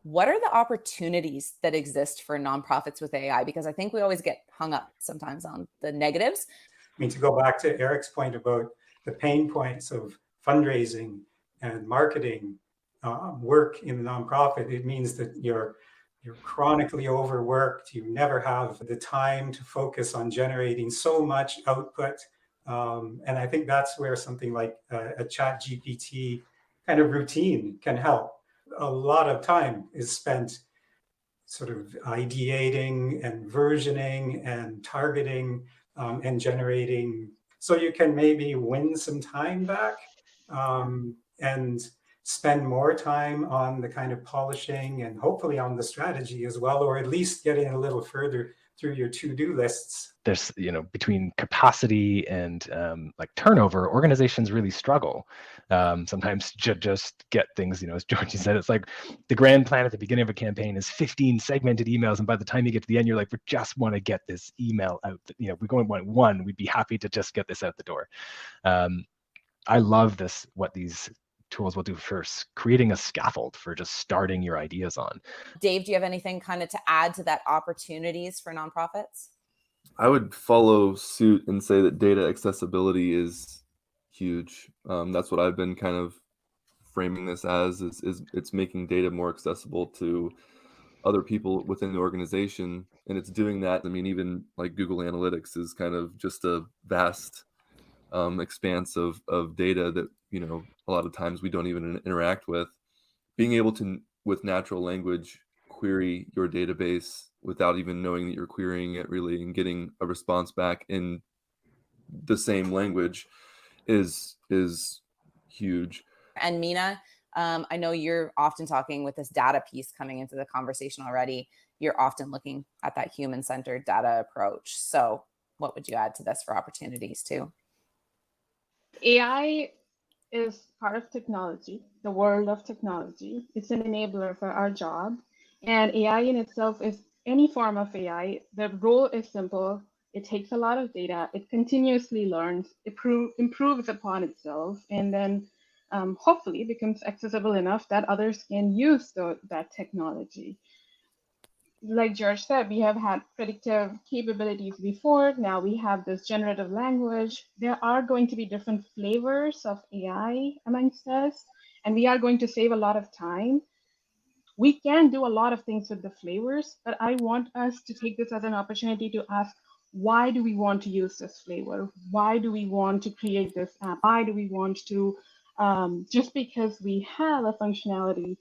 What are the opportunities that exist for nonprofits with AI? Because I think we always get hung up sometimes on the negatives. I mean, to go back to Eric's point about the pain points of fundraising and marketing work in the nonprofit, it means that you're chronically overworked. You never have the time to focus on generating so much output. And I think that's where something like a chat GPT kind of routine can help. A lot of time is spent sort of ideating and versioning and targeting and generating. So you can maybe win some time back and spend more time on the kind of polishing and hopefully on the strategy as well, or at least getting a little further through your to-do lists. There's, between capacity and like turnover, organizations really struggle sometimes to just get things, as Georgie said, it's like the grand plan at the beginning of a campaign is 15 segmented emails. And by the time you get to the end, you're like, we just want to get this email out. We going want one, we'd be happy to just get this out the door. I love this, what these tools will do for creating a scaffold for just starting your ideas on. Dave, do you have anything kind of to add to that opportunities for nonprofits? I would follow suit and say that data accessibility is huge. That's what I've been kind of framing this as, is it's making data more accessible to other people within the organization. And it's doing that. I mean, even like Google Analytics is kind of just a vast expanse of data that, a lot of times we don't even interact with. Being able to, with natural language, query your database without even knowing that you're querying it really, and getting a response back in the same language is huge. And Meena, I know you're often talking with this data piece coming into the conversation already. You're often looking at that human-centered data approach. So what would you add to this for opportunities too? AI is part of technology, the world of technology. It's an enabler for our job. And AI in itself is any form of AI. The role is simple. It takes a lot of data. It continuously learns, improves upon itself, and then hopefully becomes accessible enough that others can use that technology. Like George said, we have had predictive capabilities before. Now we have this generative language. There are going to be different flavors of AI amongst us, and we are going to save a lot of time. We can do a lot of things with the flavors, but I want us to take this as an opportunity to ask, why do we want to use this flavor? Why do we want to create this app? Why do we want to, just because we have a functionality,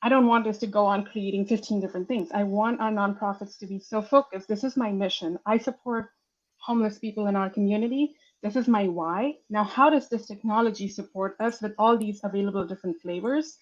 I don't want us to go on creating 15 different things. I want our nonprofits to be so focused. This is my mission. I support homeless people in our community. This is my why. Now, how does this technology support us with all these available different flavors?